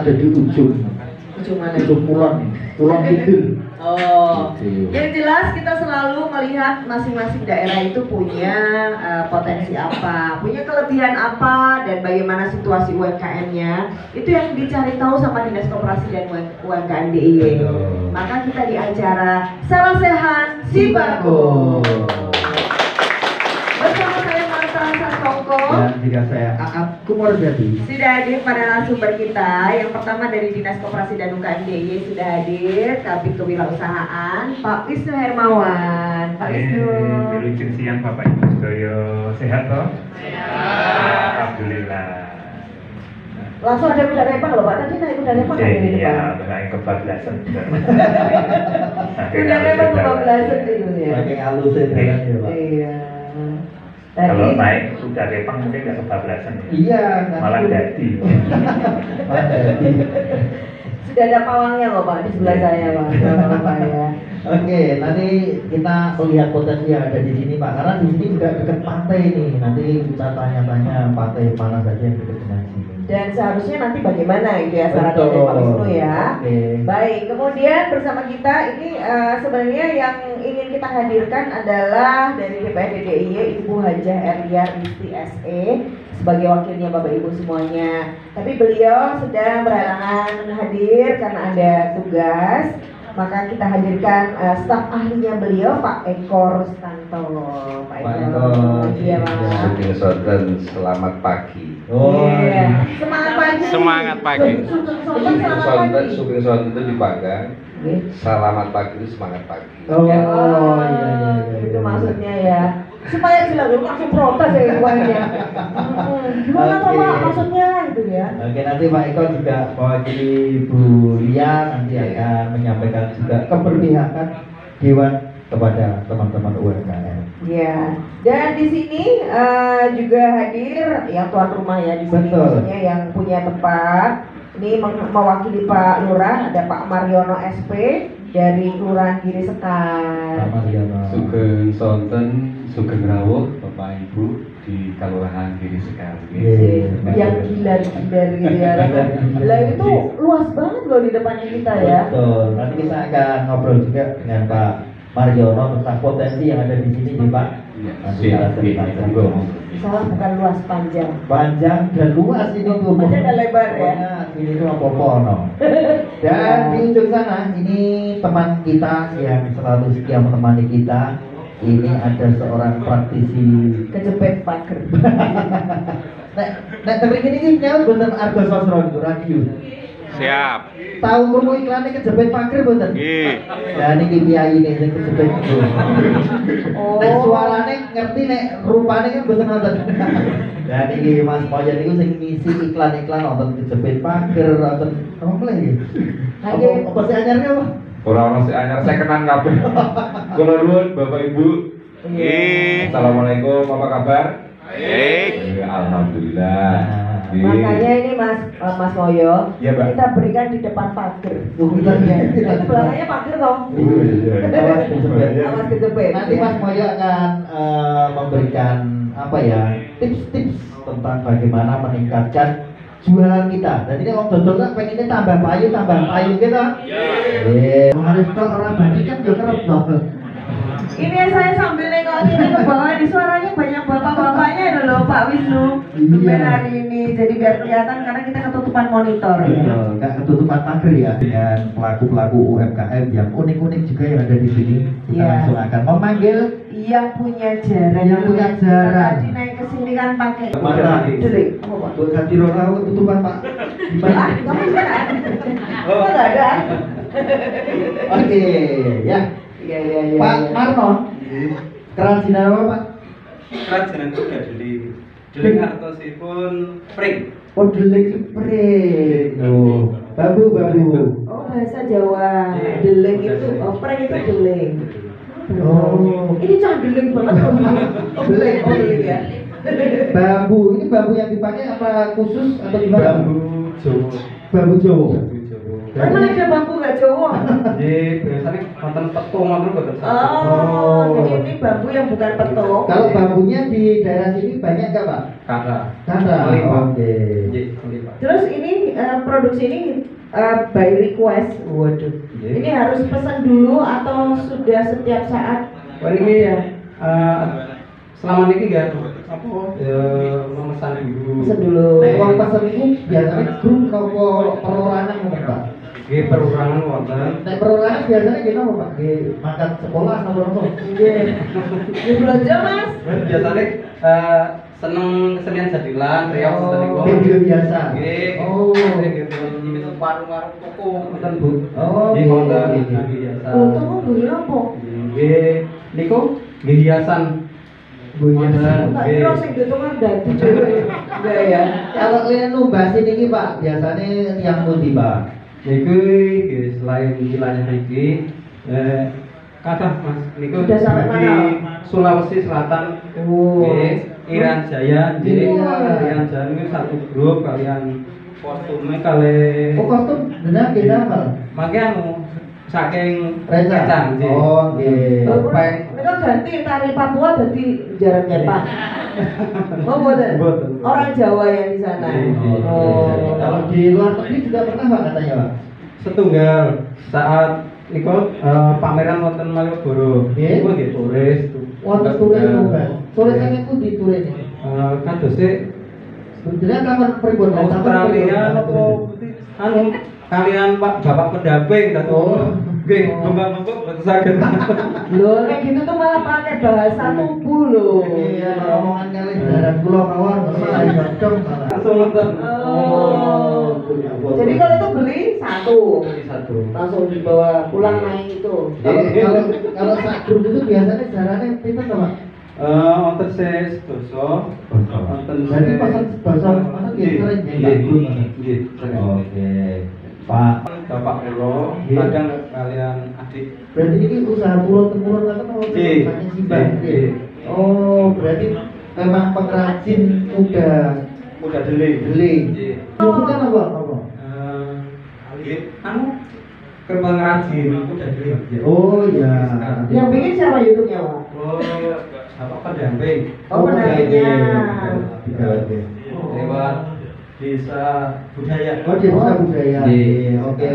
Ada di ujung mana? Ujung pulang kidul. Oh, yang jelas kita selalu melihat masing-masing daerah itu punya potensi apa, punya kelebihan apa, dan bagaimana situasi UMKM-nya. Itu yang dicari tahu sama Dinas Koperasi dan UMKM DIY. Maka kita di acara Salam Sehat Sibako. Bersama saya Marta Sasongko dan juga saya Aap Kumordadi. Sudah hadir pada narasumber kita. Yang pertama dari Dinas Koperasi dan UMKM DIY sudah hadir, Kabid Kewirausahaan Pak Wisnu Hermawan. Pak Wisnu. Wilujeng siang Bapak Ibu sedaya, sehat toh? Sehat. Alhamdulillah. Langsung ada kuda repang loh Pak, tadi naik kuda repang kan ini Pak? Iya, naik kebablasan. Kuda repang kebablasan dulu ya. Pakai halus ya Pak. Iya. Kalau naik kuda repang mungkin nggak kebablasan ya? Iya. Malah jadi. Malah jadi. Sudah ada pawangnya loh Pak di sebelah saya Pak. Pak ya. Oke, nanti kita melihat potensi yang ada di sini Pak, karena di sini juga dekat pantai nih. Nanti kita tanya-tanya pantai mana saja yang dekat dengan sini. Dan seharusnya nanti bagaimana itu ya saran dari Pak Wisnu ya. Baik, kemudian bersama kita ini sebenarnya yang ingin kita hadirkan adalah dari DPRD DIY Ibu Hajah Elia Risti SE sebagai wakilnya Bapak Ibu semuanya. Tapi beliau sedang berhalangan hadir karena ada tugas. Maka kita hadirkan staf ahlinya beliau Pak Eko Rustanto. Pak Eko, iya Pak. Sugeng Sonten, selamat pagi. Oh iya. Semangat pagi. Semangat pagi. Sugeng Sonten itu dipanggang. Selamat pagi itu semangat pagi. Oh iya. Itu maksudnya ya. Supaya jelas langsung protes ya ibunya. Gimana Pak maksudnya itu ya? Oke, nanti Pak Eko juga mewakili Bu Lia nanti akan menyampaikan juga keberpihakan Dewan kepada teman-teman UMKM. Iya. Dan di sini juga hadir yang tuan rumah ya di sini, maksudnya yang punya tempat. Ini mewakili Pak Lurah, ada Pak Mariono SP dari Kelurahan Giri Sekar. Pak Mariono. Sugeng Sonten, Sugeng Rawuh, Bapak Ibu di Kelurahan Giri Sekar. Yang gila gitu ya. Lah itu luas banget loh di depannya kita ya. Betul. Nanti kita akan ngobrol juga dengan Pak Mariono tentang potensi yang ada di sini nih Pak. Nanti kita ceritakan. Salah, bukan luas, panjang. Panjang dan luas ini tuh. Panjang dan lebar ya. Ini tuh apa-apa no. Dan di ujung sana ini teman kita yang selalu setia menemani kita. Ini ada seorang praktisi kejepit pager. Nek tengrik ini nyaut bener Argo Sosro itu radio. Siap. Tahu krungu iklane kejepit pager mboten? Nggih. Ya niki kiai nek sing kejepit. Oh. Nek suarane ngerti nek rupane kan mboten nonton. Ya niki Mas Poyen niku sing ngisi iklan-iklan nonton kejepit pager, nonton apa meneh iki? Apa sih anyarnya apa? Orang-orang si anyar saya kenal kabeh. Kula nuwun Bapak Ibu. Nggih. Assalamualaikum, apa kabar? Baik. Alhamdulillah. Makanya ini Mas Moyo, Iya, Mbak. kita berikan di depan pagar. Bukan ya. Belakangnya pagar toh. Awas kejepit. Awas kejepit. Nanti Mas Moyo akan memberikan apa ya tips-tips tentang bagaimana meningkatkan jualan kita. Dan ini orang dodol kan pengennya tambah payu gitu. Iya. Harus kok orang banyak kan juga kerap dodol. Ini saya sambil nengok ini ke bawah, di suaranya banyak bapak-bapaknya itu loh Pak Wisnu. Iya. Hari ini, jadi biar kelihatan karena kita ketutupan monitor. Betul, nggak ketutupan pagar ya dengan pelaku-pelaku UMKM yang unik-unik juga yang ada di sini. Kita Iya. langsung akan memanggil Yang punya jaran. Yang punya jaran. Tadi naik ke sini kan pakai. Mana? Delik. Apa Pak? buat ganti roda ketutupan Pak. Ah, kamu enggak? Oh, enggak ada. Oke, ya. Iya. Pak Marno, kerajinan apa Pak? Kerajinan kuda deling artosipun pring. Oh, delik spring. Oh, babu. Oh, bahasa Jawa. Deling itu, prank itu deling. Oh. Ini candeling banget. Oh, deling ya. Bambu, ini bambu yang dipakai apa khusus atau gimana? Jawa. Bambu Jawa. Emang ada bambu nggak Jawa? Jadi biasanya konten petung atau betul. Oh, jadi ini bambu yang bukan petung. Kalau bambunya di daerah sini banyak nggak Pak? Kata. Ada. Melimpah. Oke. Melimpah. Terus ini produksi ini by request. Waduh. Ini harus pesan dulu atau sudah setiap saat? Wah ini ya. Selama ini ya apa memesan dulu. Pesan dulu. Nek wong pasar itu biasanya grup apa perorangan ngomong Pak? Nggih perurangan wonten. Nek perorangan biasanya gimana Pak? Nggih makan sekolah sama apa? Ini belanja Mas. Biasanya seneng kesenian jadilan, riau wonten niku. Video biasa. Nggih. Oh. Gitu nyimpen warung-warung toko wonten Bu. Oh, Nggih wonten gitu. biasa. Untung beli apa? Nggih niku nggih hiasan. Biasa. Tak kira sing ditungan dadi dhewe. Enggak ya. Kalau kalian numbas ini Pak, biasanya yang pundi Pak? Niku nggih selain wilayah iki kathah Mas niku Sudah sampai di mana? Sulawesi Selatan. Oh. Nggih, Iran Jaya, nggih. Iya. Iran Jaya niku satu grup kalian kostumnya kali Oh kostum benar kita apa? mangke anu saking Reca. nggih. Oh, nggih. Topeng. Mereka ganti tari Papua jadi jaran kepak. Oh, boten. Boten. Orang Jawa yang di sana. Oh. Kalau di luar negeri juga pernah Pak katanya Pak? Setunggal saat niku pameran wonten Malioboro. Nggih. Niku nggih turis. Wah, turis numbas. Turis yang itu di turis ini. Kadose Sebenarnya kamar pribun Australia apa anu kalian Pak Bapak pendamping dan Oh. nggih mbak-mbak betul saged. Loh, kayak gitu tuh malah pakai bahasa tubuh loh. Iya, omongan kali jalan pulau kawan malah dong malah. Langsung nonton. Oh. Jadi kalau itu beli satu, Satu. langsung dibawa pulang naik itu. Kalau sak grup itu biasanya jalannya pinter Pak? Wonten sedoso, wonten Berarti pasar mana nggih, sering nggih, sering. Oke, Pak. Bapak kula kadang kalian adik. Berarti ini usaha turun-temurun atau mau Nggih. tanya Simbang? Nggih. Oh, berarti memang pengrajin udah Udah deling. deling. Nggih. Bukan apa? Apa? Nggih, anu kembang rajin udah deling. Oh iya. Yang bikin siapa YouTube-nya, Pak? Oh, Bapak pendamping. Oh, pendampingnya. Oke. Lewat desa budaya. Oh, desa budaya. Nggih. Oke.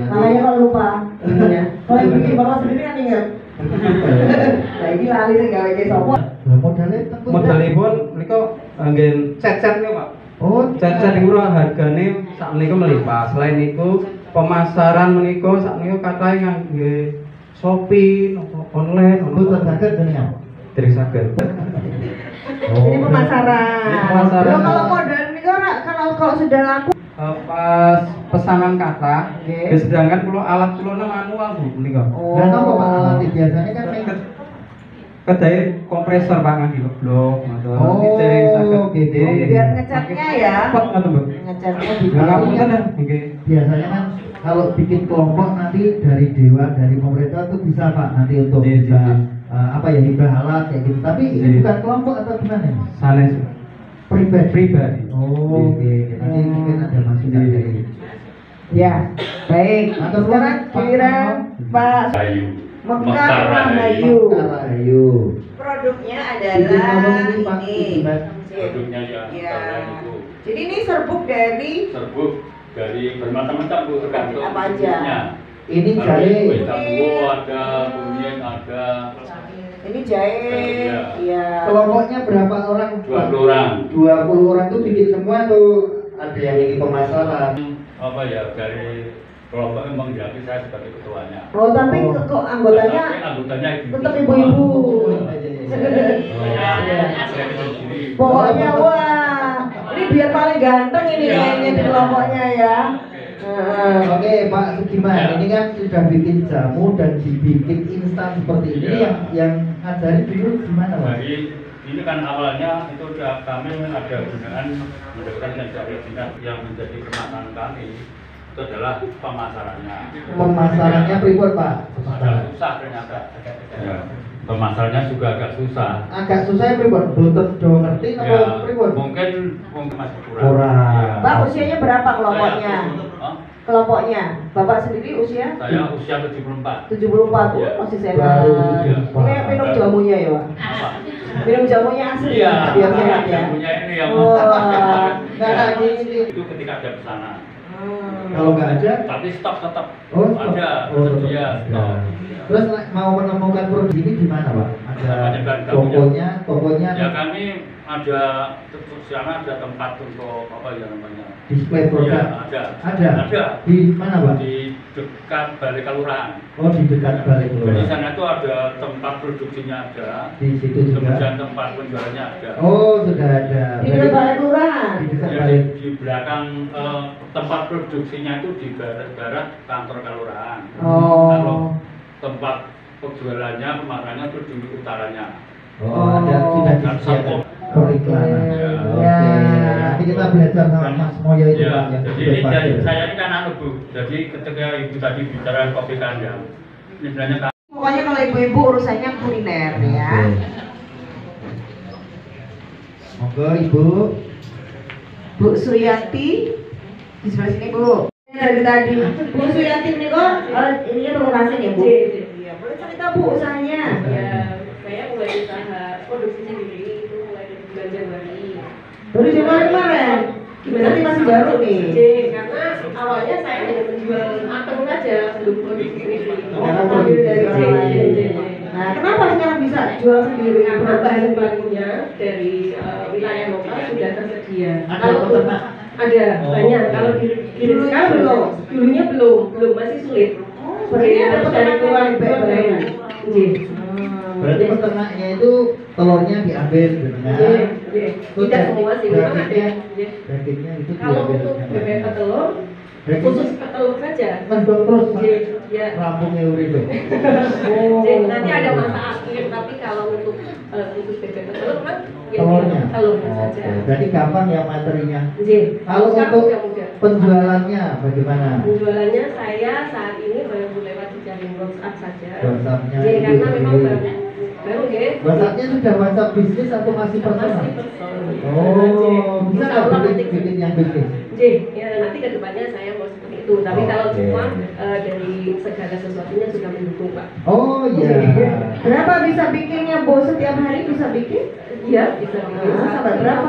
Makanya kalau lupa. Ya. Kalau yang bikin bapak sendiri kan ingat. Nah, ini lali sih gawe ke sopo. Lah modalnya tentu. Modalipun menika anggen set-set niku, Pak. Oh, Set-set niku hargane sakmenika melimpah. Selain niku pemasaran menika sakmenika katahe ngangge Shopee, online, Betul saged jenengan. Dari saged. Ini pemasaran. Ini pemasaran. Loh, kalau modal ini kalau sudah laku pas pesanan kata, Oke. sedangkan kalau alat kulo manual Bu menika. Dan apa Pak alat biasanya kan Kedai kompresor Pak ngangge blok motor. Oh, gitu. Biar ngecatnya ya. Cepet ngoten Bu. Ngecatnya di Ngapunten ya, nggih. biasanya kan kalau bikin kelompok nanti dari dewan dari pemerintah tuh bisa Pak nanti untuk Iya, bisa iya. apa ya hibah alat kayak gitu. Tapi ini Iya. bukan kelompok atau gimana nih? Sanes Pribadi. Oh, Oh, oke. Nanti mungkin ada masukan Iya. dari Ya, baik. Atau Sekarang Pak giliran Pak Rahayu. Mekar Rahayu. Rahayu. Produknya Bikin apa adalah ini, Pak? ini. Bikin Produknya ya, Ya. karena itu Jadi ini serbuk dari serbuk dari bermacam-macam Bu, tergantung Apa aja? jenisnya. Ini Kalau jahe. kue jambu ada, kunyit ada, ini jahe. Iya. Iya. Kelompoknya berapa orang? 20 orang. 20 orang tuh bikin semua tuh. Ada yang ini pemasaran. Apa ya, dari kelompok memang diakui saya sebagai ketuanya. Oh, tapi Oh. kok anggotanya Tapi anggotanya tetap ibu-ibu. Pokoknya wah, ini biar paling ganteng ini Iya. kayaknya di kelompoknya ya. Heeh. Oke Pak Sugiman, Ya. ini kan sudah bikin jamu dan dibikin instan seperti ini Ya. yang ngajarin dulu gimana Pak? Jadi ini kan awalnya itu udah kami ada gunaan mendapatkan yang dari dinas yang menjadi permasalahan kami itu adalah pemasarannya. Pemasarannya pribadi Pak? Agak susah ternyata. Ya. Pemasarannya juga agak susah. Agak susah ya pribadi? Boten do ngerti Ya, apa pribadi? mungkin masih kurang. Kurang. Pak usianya berapa kelompoknya? Hah? Kelompoknya, Bapak sendiri usia? Saya usia 74. 74 Iya. masih sehat. Baru Ini 74. kayak minum jamunya ya, Pak. Apa? Minum jamunya asli Iya, biar sehat ya. punya ini yang Wah. Nah, ini itu ketika ada pesanan. kalau nggak ada, Tapi stok tetap oh stop. ada, Oh, tersedia stok. Terus mau menemukan produk ini di mana Pak? Ada Namanya bahan tokonya Ya kami ada sana ada tempat untuk apa ya namanya? display produk. Iya, ada. Ada. Ada. Di mana Pak? Di dekat Balai Kelurahan. Oh di dekat Balai Jadi Kelurahan. sana itu ada tempat produksinya ada, Di situ juga. kemudian tempat penjualannya ada. Oh sudah ada. Di dekat Balai Kelurahan. Di dekat Ya, Balai. di belakang tempat produksinya itu di barat kantor kelurahan. Oh. Kalau tempat penjualannya pemasarannya itu di utaranya. Oh ada sudah disediakan periklanan. Ya. Oke. Ya. Nanti kita belajar sama Mas Moyo itu Ya, Pak yang jadi sudah ini pasti. saya ini kan anu Bu. Jadi ketika ibu tadi bicara kopi kandang, ini sebenarnya Pokoknya kalau ibu-ibu urusannya kuliner ya. Monggo Ibu. Bu Suyanti di sebelah sini Bu. Dari tadi Bu Suyanti ini kok ini perlukasan ya Bu. Iya, boleh cerita Bu usahanya. Ya, saya mulai usaha produksi sendiri itu mulai dari bulan Januari. Dari Januari kemarin. Berarti masih baru nih. Karena awalnya saya hanya menjual atom saja belum produksi sendiri. Karena ambil dari orang lain. Nah, kenapa sekarang bisa jual sendiri? Karena bahan bakunya dari wilayah lokal sudah tersedia. Ada Kalau peternak? ada Oh, banyak. oke. Kalau di Dulu sekarang belum? dulunya belum masih sulit. berarti ada Harus peternak dari luar yang baik-baik. Berarti peternaknya itu telurnya diambil dengan Tidak semua sih, memang ada. dagingnya itu Kalau diambil untuk dengan- bebek petelur, Daging- khusus petelur saja. Mendok terus Pak. Ya. Rampungnya urip. Jadi nanti ada masa akhir, tapi kalau untuk khusus bebek petelur kan Telurnya. telurnya saja. Oke. Jadi kapan ya materinya? Kalau Sekarang untuk udah mudah. penjualannya bagaimana? Penjualannya saya saat ini baru lewat jaring WhatsApp saja. WhatsApp-nya Jadi itu karena memang sendiri. baru ya. WhatsApp-nya sudah WhatsApp bisnis atau masih personal? Masih personal. Oh, bisa Insya nggak Allah bikin, nanti- bikin yang bisnis? Ya nanti kedepannya saya mau seperti itu. Tapi kalau Oke. semua dari segala sesuatunya sudah mendukung Pak. Oh iya. Berapa bisa bikinnya Bu? Setiap hari bisa bikin? Iya bisa. Sampai berapa?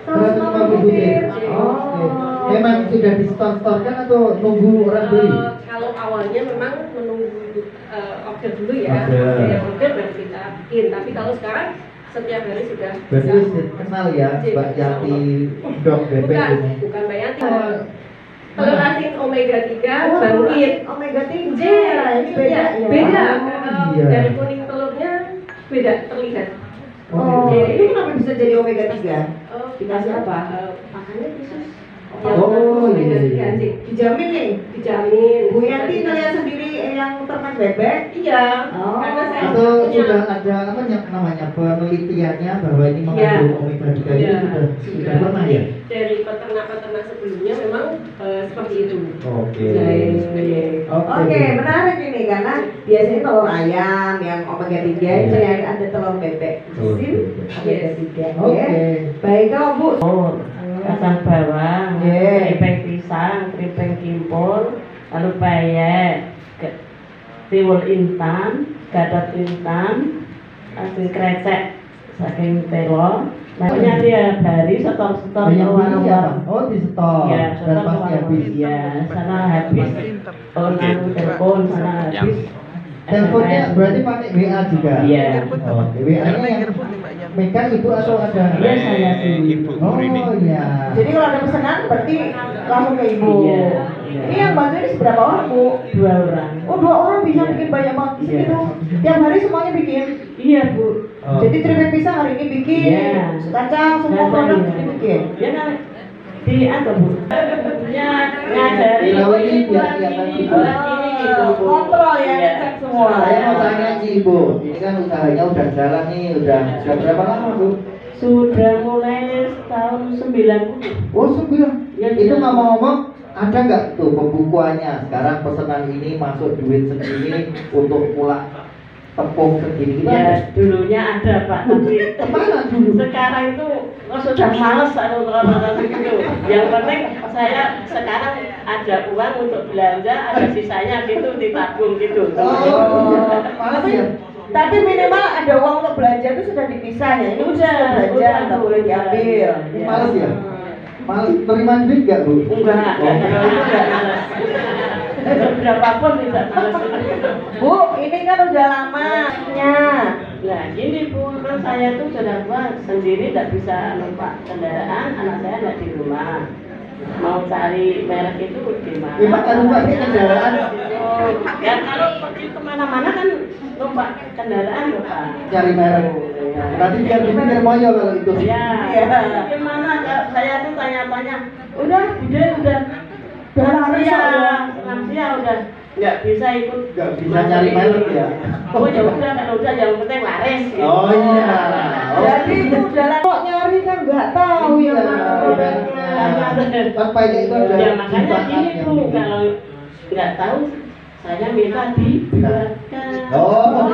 150 butir. Oke. Memang sudah di store-storekan atau nunggu orang beli? Kalau awalnya memang menunggu order dulu ya, Order. yang order baru kita bikin. Tapi kalau sekarang setiap hari sudah Berarti bisa. kenal ya Mbak Yati Dok Bebek Bukan, ini. bukan Mbak Yanti. Telur asin omega 3 Oh, bangkit. omega 3. J, Ini beda ya. Beda. Oh, iya. Dari kuning telurnya beda terlihat. Oh, gitu. ini kenapa bisa jadi omega 3? Oh, Dikasih apa? Pakannya khusus Oh, iya. Gaji. Dijamin nih. Dijamin. Bu Yanti ngeliat sendiri yang ternak bebek. Iya. Oh. Karena saya Itu punya- sudah ada apa namanya penelitiannya bahwa ini Iya. mengandung omega 3 itu Iya. sudah pernah ya? Dari peternak-peternak sebelumnya memang seperti itu. Oke. Oke, menarik ini karena biasanya telur ayam yang omega 3 itu yang ada telur bebek. Sin omega 3. Oke. Baik kalau Bu. Kacang bawang, keripik pisang, keripik kimpul, lalu peyek, tiwul instan, gadot instan, hasil krecek, saking telur. Pokoknya dia dari setor-setor Yang beli siapa? warung-warung. Oh di setor. Ya, Dan setor pasti warung. habis. Ya, sana habis. Telepon, sana habis. Teleponnya berarti pakai WA juga? Iya. Oh, WA-nya yang megang ibu atau ada? Iya, saya sendiri. Oh iya. Jadi kalau ada pesanan berarti langsung ke Ibu. Iya. Ini yang bantu ini seberapa orang Bu? 2 orang. Oh 2 orang bisa Iya. bikin banyak banget Iya. gitu. Tiap hari semuanya bikin. Iya, Bu. Oh. Jadi keripik pisang hari ini bikin. Iya. Kacang semua Kacang, produk iya. dibikin. Ya kan di apa Bu? Ya ngajari. Tahu ini biar kelihatan gitu. Ini gitu Bu. Kontrol ya, Iya. ngecek semua. Saya mau tanya sih Ibu, ini kan usahanya udah jalan nih, udah berapa lama Bu? Sudah mulai tahun 90. Oh 9. Ya, Itu iya. ngomong-ngomong ada nggak tuh pembukuannya? Sekarang pesanan ini masuk duit segini untuk pula tepung segini gitu ada? Ya dulunya ada Pak, tapi Kemana dulu? sekarang itu sudah males aku kalau begitu. Yang penting saya sekarang ada uang untuk belanja, ada sisanya gitu ditabung gitu. Oh, malas ya? Tapi minimal ada uang untuk belanja itu sudah dipisah ya. Ini udah belanja, nggak boleh diambil. Iya. Males ya? Males terima duit nggak Bu? Enggak, kalau itu enggak males. Berapapun tidak males. Bu, ini kan udah lamanya. Nah gini Bu, kan saya tuh sudah tua sendiri tidak bisa numpak kendaraan, anak saya nggak di rumah. Mau cari merek itu gimana? Emang kan pakai kendaraan? Ya kalau pergi kemana-mana kan numpak kendaraan loh Pak. Cari merek. Nanti biar dipikir moyo kalau itu. Ya, gimana Kak? Saya tuh tanya-tanya, udah udah lansia udah nggak bisa ikut. Nggak bisa nyari merek ya? Oh ya udah kan udah yang penting laris. Gitu. Oh iya. Oh. Jadi itu jalan kok nyari kan nggak tahu Iya. yang mana produknya. Kan payah itu ada. Ya makanya gini jebakan Bu, yang kalau nggak tahu saya minta dibuatkan. Oh,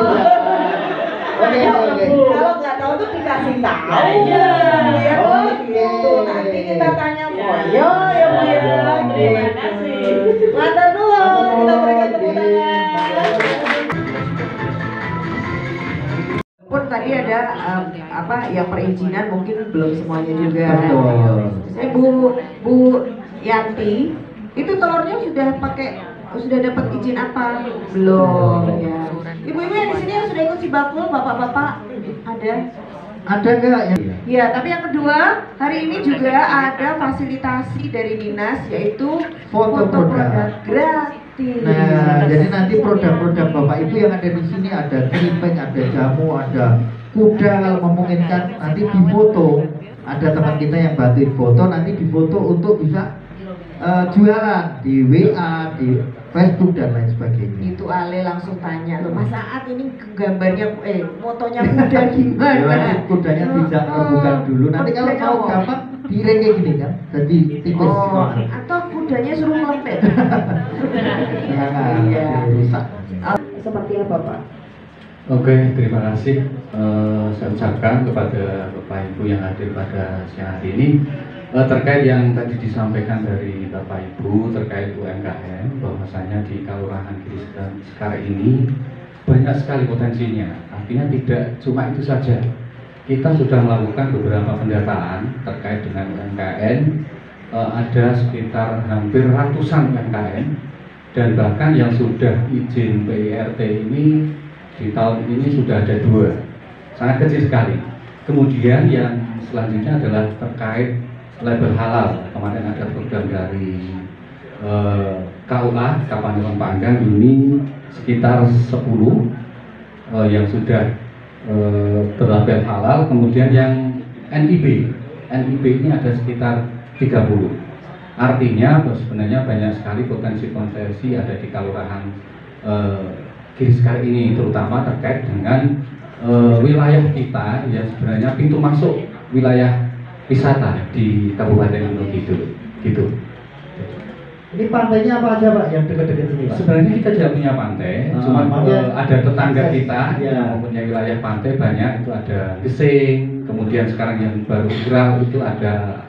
oke. Kalau nggak tahu tuh dikasih tahu. Iya. Ya Oke. gitu. Nanti kita tanya Moyo ya Bu ya. Terima kasih. Matur nuwun, kita berikan tepuk tangan. Pun tadi ada apa yang perizinan mungkin belum semuanya juga. Betul. Bu Yanti, itu telurnya sudah dapat izin apa? Belum ya. Ibu-ibu yang di sini yang sudah ikut Sibakul, bapak-bapak ada? Ada nggak yang? Ya, tapi yang kedua, hari ini juga ada fasilitasi dari dinas yaitu Foto produk. gratis. Nah, jadi nanti produk-produk Bapak Ibu yang ada di sini ada keripik, ada jamu, ada kuda kalau memungkinkan nanti difoto. Ada teman kita yang bantuin foto, nanti difoto untuk bisa jualan di WA, di Facebook dan lain sebagainya. Itu Ale langsung tanya loh, Mas Saat ini gambarnya fotonya kuda gimana? Ya, nanti kudanya tidak rebukan dulu. Nanti kalau Kudanya mau mau. gampang direng kayak gini kan, jadi tipis. Oh, atau kudanya suruh melempet. Jangan, Iya. rusak. Seperti apa Pak? Oke, terima kasih. Saya ucapkan kepada Bapak Ibu yang hadir pada siang hari ini terkait yang tadi disampaikan dari Bapak Ibu terkait UMKM, bahwasanya di Kelurahan Giri Sekar ini banyak sekali potensinya. Artinya tidak cuma itu saja. Kita sudah melakukan beberapa pendataan terkait dengan UMKM. Ada sekitar hampir ratusan UMKM dan bahkan yang sudah izin PIRT ini di tahun ini sudah ada 2, sangat kecil sekali. Kemudian yang selanjutnya adalah terkait label halal. Kemarin ada program dari KUA Kabupaten Panggang ini sekitar 10 yang sudah terlabel halal. Kemudian yang NIB ini ada sekitar 30. Artinya bahwa sebenarnya banyak sekali potensi-potensi ada di Kelurahan Giri Sekar ini, terutama terkait dengan wilayah kita yang sebenarnya pintu masuk wilayah wisata di Kabupaten Gunung Kidul gitu. Ini pantainya apa aja Pak yang dekat-dekat sini Pak? Sebenarnya kita tidak punya pantai, cuma ada tetangga kita yang mempunyai wilayah pantai banyak. Itu ada Gesing, kemudian sekarang yang baru viral itu ada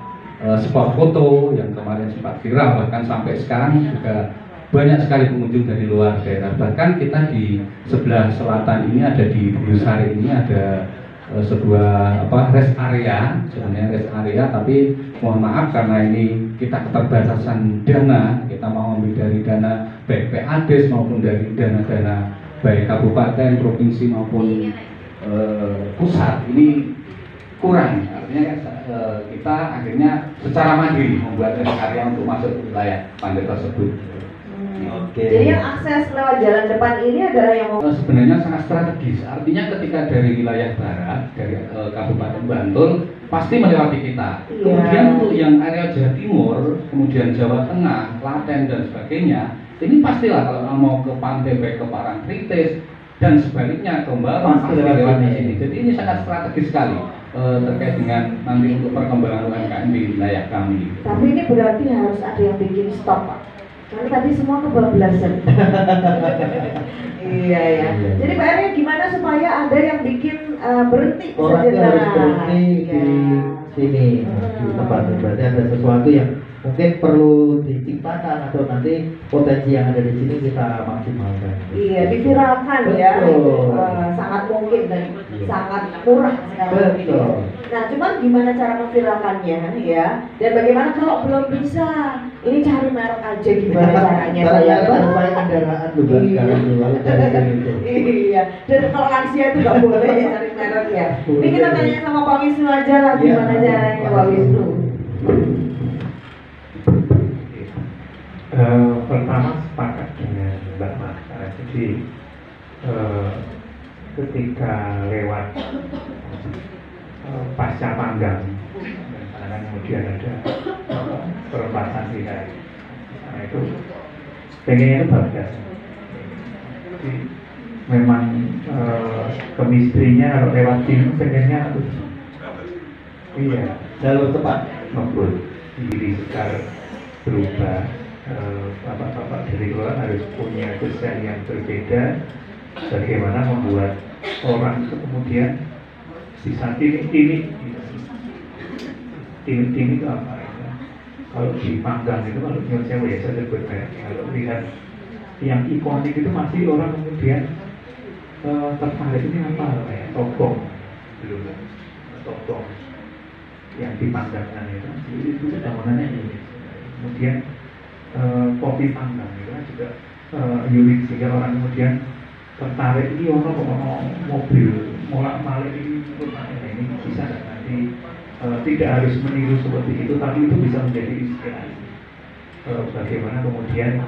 spot foto yang kemarin sempat viral, bahkan sampai sekarang juga banyak sekali pengunjung dari luar daerah. Bahkan kita di sebelah selatan ini ada di Buyusari ini ada sebuah rest area, sebenarnya rest area, tapi mohon maaf karena ini kita keterbatasan dana, kita mau ambil dari dana baik PADES maupun dari dana-dana baik kabupaten, provinsi maupun pusat, ini kurang. Artinya kita akhirnya secara mandiri membuat rest area untuk masuk ke wilayah pantai tersebut. Jadi yang akses lewat jalan depan ini adalah yang sebenarnya sangat strategis. Artinya ketika dari wilayah barat, dari Kabupaten Bantul pasti melewati kita. Kemudian untuk yang area Jawa Timur, kemudian Jawa Tengah, Klaten dan sebagainya, ini pastilah kalau mau ke pantai baik ke Parangtritis dan sebaliknya ke Mbalang pasti lewat di sini. Jadi ini sangat strategis sekali terkait dengan nanti untuk perkembangan UMKM di wilayah kami. Tapi ini berarti harus ada yang bikin stop Pak. Karena tadi semua kebablasan. Iya ya. Jadi PR-nya gimana supaya ada yang bikin berhenti orangnya harus berhenti di sini di tempat ini. Berarti ada sesuatu yang mungkin perlu diciptakan atau nanti potensi yang ada di sini kita maksimalkan. Iya, diviralkan ya. Sangat mungkin dan sangat murah sekarang ini. Nah, cuman gimana cara memviralkannya ya? Dan bagaimana kalau belum bisa? Ini cari merek aja gimana caranya? Saya harus pakai kendaraan juga Iya. Dan kalau lansia itu nggak boleh ya cari merek ya. Ini kita tanya sama Pak Wisnu aja lah gimana caranya Pak Wisnu. Pertama sepakat dengan Mbak Marta. Jadi ketika lewat pasca panggang dan kemudian ada perempatan wilayah, nah itu pengennya itu bagus. Jadi memang kemistrinya kalau lewat sini pengennya iya jalur tepat maupun Giri Sekar berubah. Bapak-bapak dari luar harus punya desain yang berbeda, bagaimana membuat orang itu kemudian sisa tinik-tinik itu apa ya? Kalau dipanggang itu kalau menurut saya biasa sebut kalau lihat yang ikonik itu masih orang kemudian tertarik ini apa ya, topong belum topong yang dipanggangkan itu bangunannya ini kemudian kopi panggang itu kan juga unik sehingga orang kemudian tertarik ini orang mobil molak-malik ini bisa dan nanti tidak harus meniru seperti itu, tapi itu bisa menjadi inspirasi bagaimana kemudian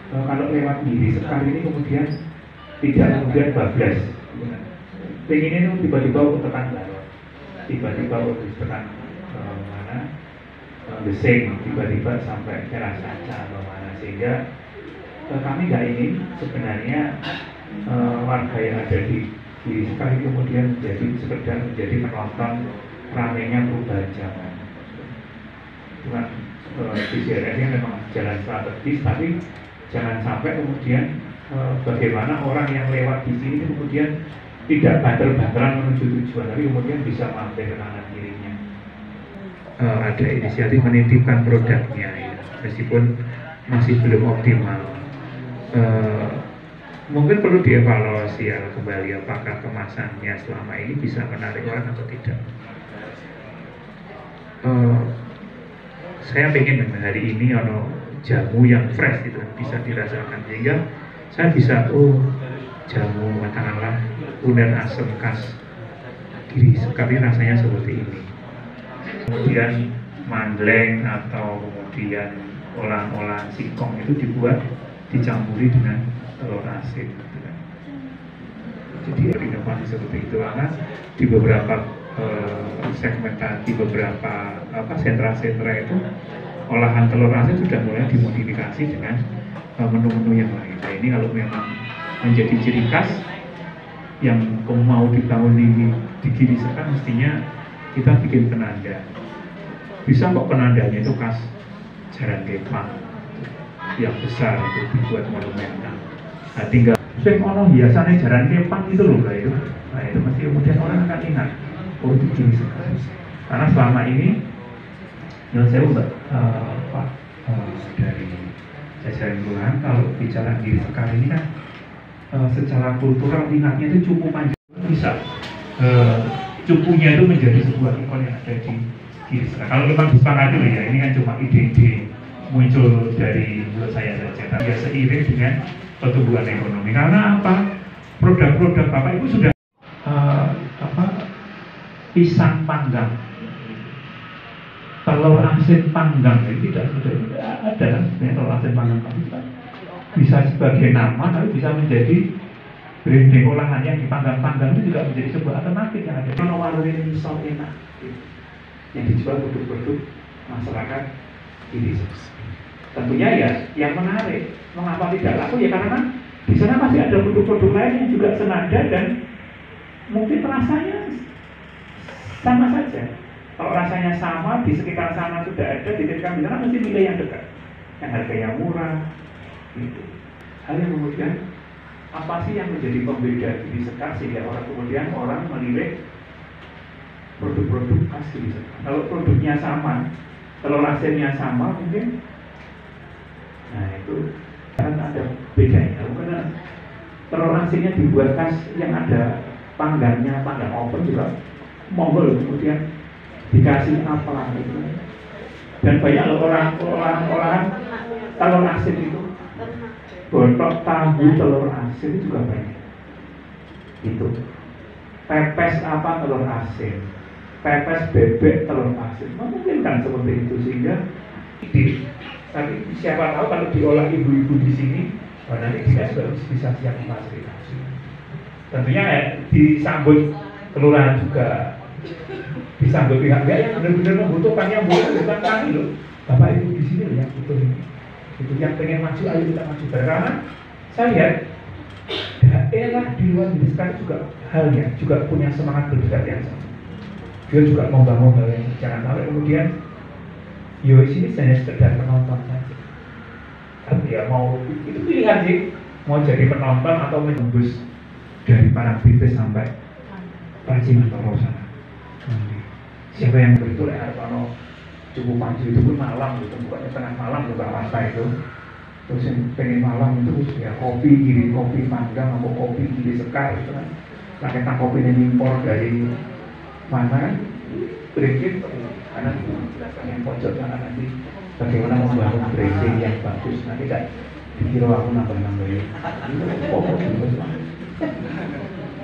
kalau lewat Giri Sekar ini kemudian tidak kemudian bablas pengen itu tiba-tiba tekan Garut, tiba-tiba tekan mana Gesing, tiba-tiba sampai ke Rasaca atau mana, sehingga kami nggak ingin sebenarnya warga yang ada di sekali kemudian sekedar menjadi penonton ramainya perubahan zaman. Bukan visi nya memang jalan strategis, tapi jangan sampai kemudian bagaimana orang yang lewat di sini kemudian tidak banter-banteran menuju tujuan, tapi kemudian bisa mampir ke kanan kirinya. Ada inisiatif menitipkan produknya ya, meskipun masih belum optimal. Mungkin perlu dievaluasi ya kembali apakah kemasannya selama ini bisa menarik orang atau tidak. Saya ingin hari ini jamu yang fresh itu bisa dirasakan sehingga saya bisa jamu katakanlah unen asam khas Giri Sekar rasanya seperti ini. Kemudian mandleng atau kemudian olahan-olahan singkong itu dibuat dicampuri dengan telur asin. Jadi inovasi seperti itu karena di beberapa segmentasi beberapa sentra-sentra itu olahan telur asin sudah mulai dimodifikasi dengan menu-menu yang lain. Nah, ini kalau memang menjadi ciri khas yang mau dibangun di Giri Sekar, mestinya kita bikin penanda. Bisa kok penandanya itu khas Jaran Kepang yang besar itu dibuat monumental. Nah, tinggal ono hiasannya Jaran Kepang itu loh itu. Nah, itu mesti kemudian orang akan ingat oh itu Giri Sekar. Karena selama ini yang saya Pak dari jajaran kelurahan, kalau bicara Giri Sekar ini kan secara kultural ingatnya itu cukup panjang, bisa cukunya itu menjadi sebuah ikon yang ada di Giri Sekar. Kalau memang disepakati ya, ini kan cuma ide-ide muncul dari mulut saya saja, tapi ya seiring dengan pertumbuhan ekonomi. Karena apa? Produk-produk Bapak Ibu sudah pisang panggang, telur asin panggang, itu tidak ada kan sebenarnya telur asin panggang, bisa sebagai nama, tapi bisa menjadi branding olahan yang dipanggang-panggang itu juga menjadi sebuah alternatif yang ada. Kalau warung misal enak yang dijual produk-produk masyarakat Giri Sekar. Tentunya ya yang menarik, mengapa tidak laku ya karena di sana masih ada produk-produk lain yang juga senada dan mungkin rasanya sama saja. Kalau rasanya sama, di sekitar sana sudah ada, di sekitar sana mesti milih yang dekat, yang harganya murah, gitu. Hal yang kemudian apa sih yang menjadi pembeda Giri Sekar sehingga orang melirik produk-produk khas Giri Sekar. Kalau produknya sama, telur asinnya sama mungkin, nah itu kan ada bedanya. Karena telur asinnya dibuat khas yang ada panggangnya, panggang oven juga monggo kemudian dikasih apa gitu. Dan banyak orang telur asin itu botok tahu telur asin itu juga banyak. Itu pepes apa telur asin, pepes bebek telur asin, mungkin kan seperti itu sehingga ide. Tapi siapa tahu kalau diolah ibu-ibu di sini, nanti dia juga bisa siap fasilitasi. Tentunya disambut kelurahan juga, disambut pihak-pihak yang benar-benar membutuhkan, yang bukan kami loh. Bapak Ibu di sini loh yang butuh ini. Itu yang pengen maju, ayo kita maju. Karena saya lihat daerah di luar Giri Sekar juga halnya juga punya semangat berdekat yang sama. Dia juga membangun hal yang jangan sampai kemudian yo sini hanya sekedar penonton saja. Tapi ya mau itu pilihan sih, mau jadi penonton atau menembus dari Parangtritis sampai Pacimantoro sana. Siapa yang betul ya kalau cukup maju itu pun malam gitu, bukannya tengah malam juga rasa itu. Terus yang pengen malam itu ya kopi Giri, kopi panggang atau kopi Giri Sekar itu kan. Nah kita kopi yang impor dari mana kan? Branding karena jelaskan yang pojok karena nanti bagaimana membangun branding yang bagus. Nanti kan dikira aku nambah-nambahin.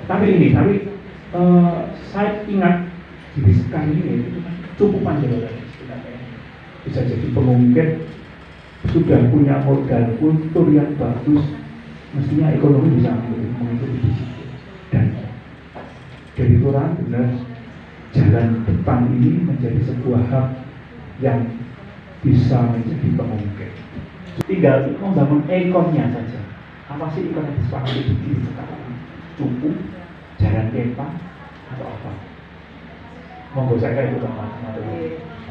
Tapi saya ingat Giri Sekar ini cukup panjang sebenarnya. Bisa jadi pengungkit, sudah punya modal kultur yang bagus, mestinya ekonomi bisa mengikuti di situ. Dan dari kelurahan benar jalan depan ini menjadi sebuah hub yang bisa menjadi pengungkit. Tinggal membangun ikonnya saja. Apa sih ikon yang disepakati di Giri Sekar? Cukup, Jaran Kepang, atau apa? Monggo saya itu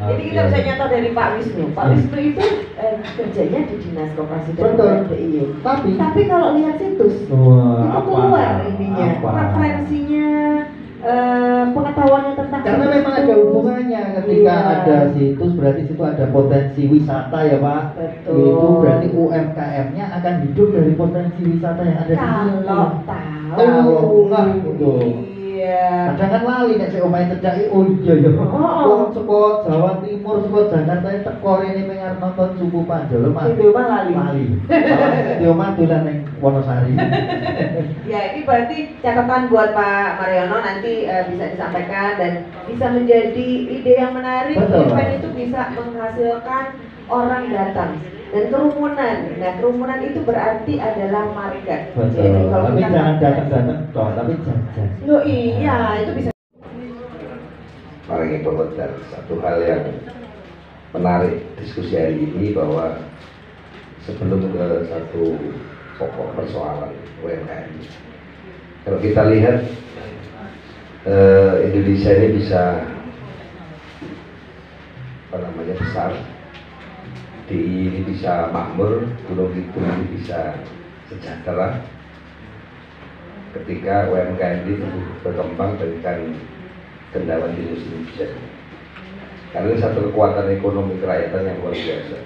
Jadi kita bisa nyata dari Pak Wisnu. Pak Wisnu itu kerjanya di Dinas Koperasi dan DIY. Tapi kalau lihat situs, itu keluar intinya, referensinya, pengetahuannya tentang karena situs memang ada hubungannya ketika ada situs berarti situ ada potensi wisata ya Pak. Betul. Itu berarti UMKM-nya akan hidup dari potensi wisata yang ada di situ. Kalau lah gitu. Iya. Kadang kan lali nek sik omahe cedhake oh iya ya. Wong saka Jawa Timur, saka Jakarta teko rene pengen nonton suku Panjolo mah. Itu mah lali. Di omah dolan ning Wonosari. Ya, ini berarti catatan buat Pak Mariono nanti bisa disampaikan dan bisa menjadi ide yang menarik. Event itu bisa menghasilkan orang datang dan kerumunan. Nah, kerumunan itu berarti adalah market. Betul. Jadi kalau Tapi kita jangan datang-datang toh, tapi jajan. Loh iya, itu bisa. Paling itu betul satu hal yang menarik diskusi hari ini bahwa sebelum ke satu pokok persoalan UMKM, kalau kita lihat Indonesia ini bisa besar, DI ini bisa makmur, Gunung Kidul ini bisa sejahtera ketika UMKM ini berkembang dengan kendaraan industri. Karena ini satu kekuatan ekonomi kerakyatan yang luar biasa.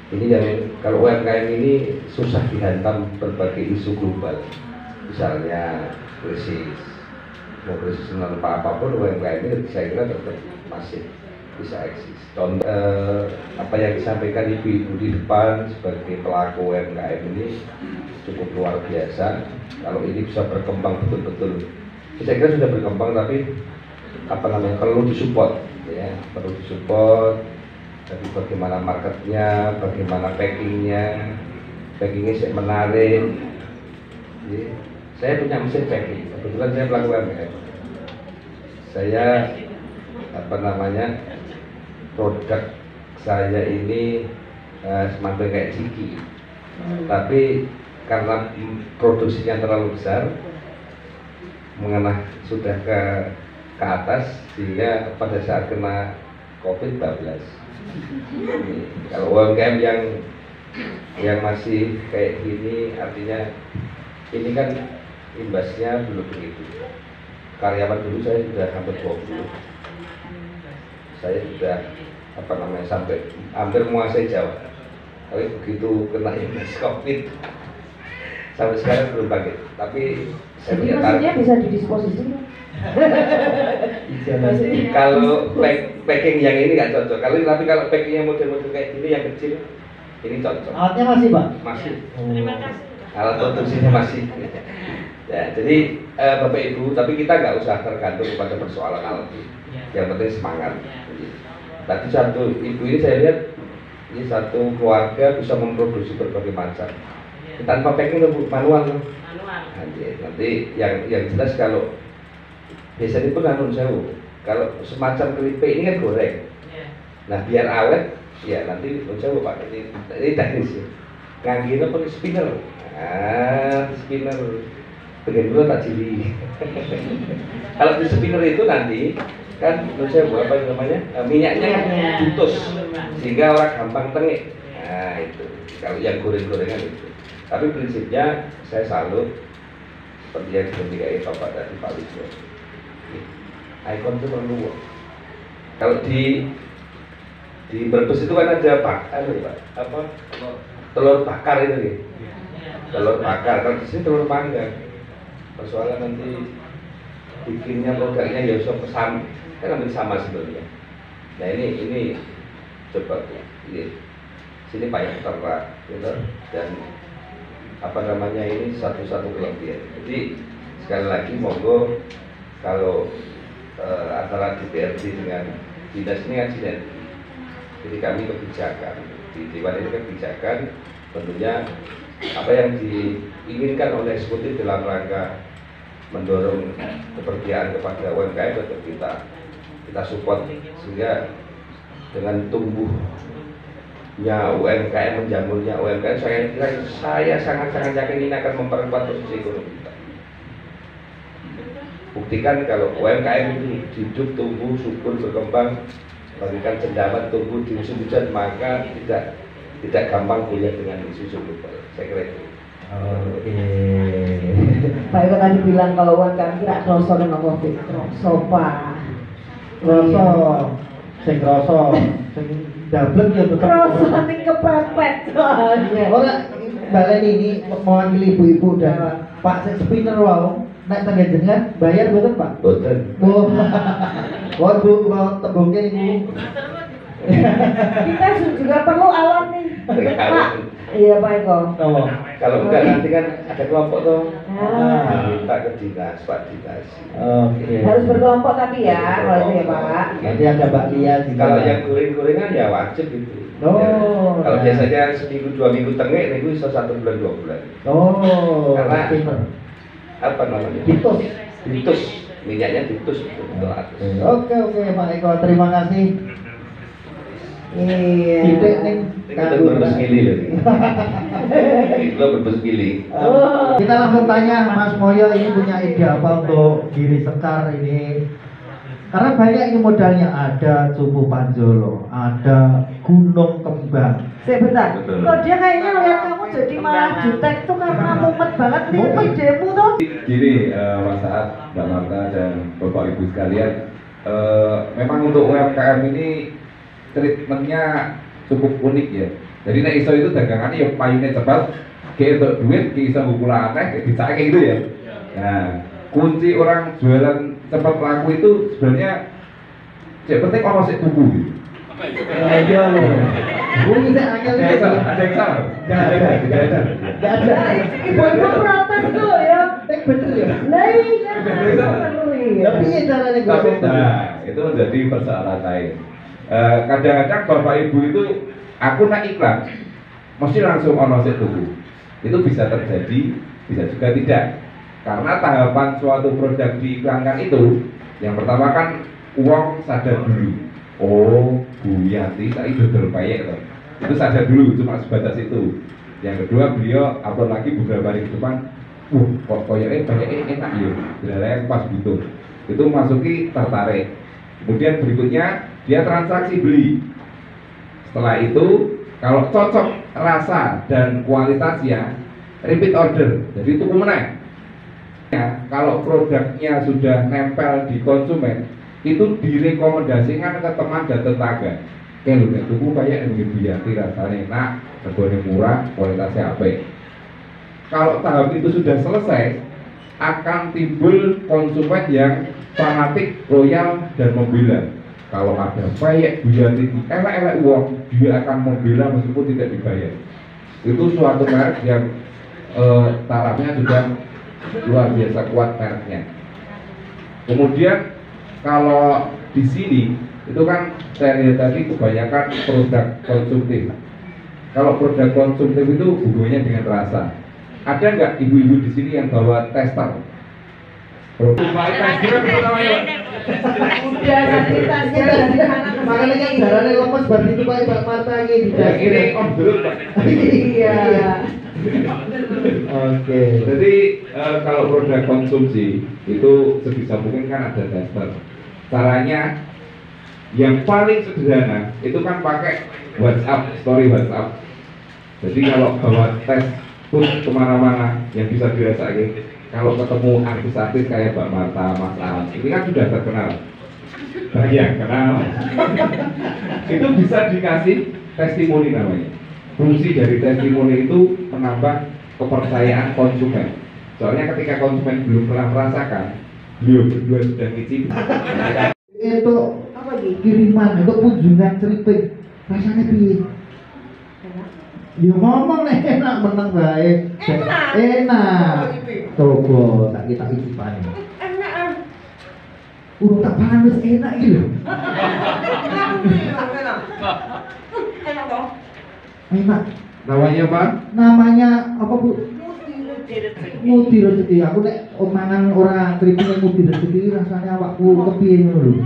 Ini yang kalau UMKM ini susah dihantam berbagai isu global, misalnya krisis, mau krisis menerpa apapun, UMKM ini saya kira tetap masih bisa eksis. Contoh apa yang disampaikan ibu-ibu di depan sebagai pelaku UMKM ini cukup luar biasa. Kalau ini bisa berkembang betul-betul, saya kira sudah berkembang, tapi perlu disupport, ya, perlu disupport. Tapi bagaimana marketnya, bagaimana packingnya saya menarik. Jadi, saya punya mesin packing, kebetulan saya pelaku UMKM. Saya produk saya ini semacam kayak ciki, tapi karena produksinya terlalu besar, mengenai sudah ke atas, sehingga pada saat kena COVID bablas. Kalau UMKM yang masih kayak gini, artinya ini kan imbasnya belum begitu. Karyawan dulu saya sudah hampir 20, saya sudah sampai hampir menguasai Jawa. Tapi begitu kena imbas COVID, sampai sekarang belum bangkit. Tapi saya punya maksudnya bisa didisposisi. Kalau packing yang ini nggak cocok. Tapi kalau packingnya model-model kayak gini yang kecil, ini cocok. Alatnya masih, Pak? Masih. Terima kasih. Alat produksinya masih. Ya, jadi Bapak Ibu, tapi kita nggak usah tergantung pada persoalan alat. Yang penting semangat. Tadi satu ibu ini saya lihat, ini satu keluarga bisa memproduksi berbagai macam. Tanpa packing manual. Nanti yang jelas kalau biasanya pun kalau semacam keripik ini kan goreng. Nah biar awet, ya nanti Pak, ini teknis ya. Ngangginya pakai spinner. Spinner. Bagian dulu tak cili. Kalau di spinner itu nanti kan minyaknya putus, sehingga orang gampang tengik. Nah itu kalau yang goreng-gorengan itu. Tapi prinsipnya saya salut seperti yang disampaikan Bapak tadi, Pak Wisnu. Ikon itu perlu. Kalau di Brebes itu kan ada telur bakar itu ya. Telur bakar, kalau di sini telur panggang. Persoalan nanti bikinnya produknya ya usah pesan, kan hampir sama sebenarnya. Nah ini coba lihat sini banyak ternak, gitu. Dan ini satu kelebihan. Jadi sekali lagi monggo kalau antara DPRD dengan dinas ini kan sinergi. Jadi kami kebijakan di Dewan ini kebijakan tentunya apa yang diinginkan oleh eksekutif dalam rangka mendorong kepercayaan kepada UMKM tetap kita support, sehingga dengan tumbuhnya UMKM, menjamurnya UMKM, saya sangat yakin ini akan memperkuat posisi ekonomi kita. Buktikan kalau UMKM itu hidup, tumbuh, subur, berkembang, bagikan cendawan, tumbuh di musim hujan, maka tidak gampang goyah dengan isu global. Saya kira itu. Oke. Pak Eko tadi bilang kalau UMKM kira kroso dengan COVID, kroso Pak. Kroso, sing kroso, sing dablek ya tetep. Kroso ning kepepet soalnya. Ora baleni ini mewakili ibu-ibu dan Pak sing spinner wae. Nek tengah jenengan bayar betul Pak? Betul. Bu, tebongnya ini. Kita juga perlu alat nih. Pak. Iya Pak Eko. Kalau enggak nanti kan ada kelompok tuh. Minta ke dinas, Pak Dinas. Oke. Harus berkelompok tapi ya, kalau itu ya Pak. Nanti ada Mbak Lia juga. Kalau yang gorengan ya wajib gitu. Oh. Kalau biasanya seminggu 2 minggu tengek, itu bisa 1 bulan 2 bulan. Karena ditus, minyaknya ditus betul. Oke Pak Eko, terima kasih. Iya. Titik ning Kita berbes milih loh. Kita berbes milih. Kita langsung tanya Mas Moyo ini punya ide apa untuk Giri Sekar ini? Karena banyak ini modalnya, ada Cupu Panjolo, ada Gunung Kembang. Sebentar. Betul. Kok dia kayaknya lihat kamu jadi malah jutek tuh karena mumet banget nih idemu tuh. Gini, Mas Saad, Mbak Marta dan Bapak Ibu sekalian, memang untuk UMKM ini treatmentnya cukup unik ya. Jadi nek iso itu dagangannya ya payune cepat, kayak untuk duit, kayak iso ngukula aneh, kayak dicak kayak gitu ya. Nah, kunci orang jualan cepat laku itu sebenarnya yang penting orang masih tuku gitu. Iya loh. Ini saya angel Ada yang salah? Ada yang salah? Nggak ada. Nggak ada. Ibu-ibu protes tuh ya. Bener ya. Lah iya. Tapi ya caranya gue. Nah, itu menjadi persoalan lain. Kadang-kadang Bapak Ibu itu aku nak iklan mesti langsung ono sik tuku. Itu bisa terjadi, bisa juga tidak. Karena tahapan suatu produk diiklankan itu, yang pertama kan uang sadar dulu. Oh, Bu Yanti saya dodol payek loh. Itu sadar dulu, cuma sebatas itu. Yang kedua beliau upload lagi beberapa hari ke depan, kok koyoknya payeknya enak ya, benar pas butuh. Itu masuki tertarik. Kemudian berikutnya dia transaksi beli. Setelah itu kalau cocok rasa dan kualitasnya, repeat order. Jadi tuku meneh. Ya, kalau produknya sudah nempel di konsumen, itu direkomendasikan ke teman dan tetangga. Kayak lu tuku kayak yang Ibu Yanti rasanya enak, harganya murah, kualitasnya apik. Kalau tahap itu sudah selesai, akan timbul konsumen yang fanatik, loyal, dan membela. Kalau ada payek Bu Yanti elek-elek uang, dia akan membela meskipun tidak dibayar. Itu suatu merek yang tarafnya sudah luar biasa kuat mereknya. Kemudian kalau di sini itu kan saya lihat tadi kebanyakan produk konsumtif. Kalau produk konsumtif itu hubungannya dengan rasa. Ada nggak ibu-ibu di sini yang bawa tester? Udah kasih tasnya dari mana? Makanya yang jalannya lemes berarti itu Pak Marta ini. Ini om dulu Pak. Iya. Oke. Jadi kalau produk konsumsi itu sebisa mungkin kan ada tester. Caranya yang paling sederhana itu kan pakai WhatsApp, story WhatsApp. Jadi kalau bawa tes pun kemana-mana yang bisa dirasain. Kalau ketemu artis-artis kayak Mbak Marta, Mas Alan, ini kan sudah terkenal. Bagi yang kenal, itu bisa dikasih testimoni namanya. Fungsi dari testimoni itu menambah kepercayaan konsumen. Soalnya ketika konsumen belum pernah merasakan, beliau berdua sudah ngicip. Itu apa kiriman untuk kunjungan ceripin rasanya piye? Ya ngomong nih enak meneng baik. Enak. Coba tak kita icipane. Enak. Urung tak pangan wis enak iki lho. Enak dong. Enak. Namanya apa? Namanya apa Bu? Muti rezeki. Aku nek mangan ora keripik muti rezeki rasanya awakku kepiye ngono lho.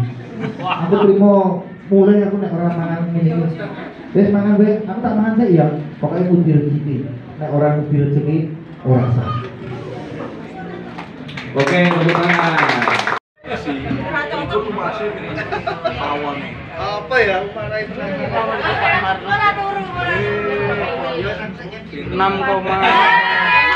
Aku trimo mulai aku nek ora mangan ngene iki. Wis mangan wae, aku tak mangan sik ya. Pokoke muti rezeki. Nek ora muti rezeki ora sah. Oke, tepuk tangan. Apa ya? Marahin Ora turu, ora. 6,8.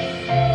Thank you.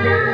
Nanti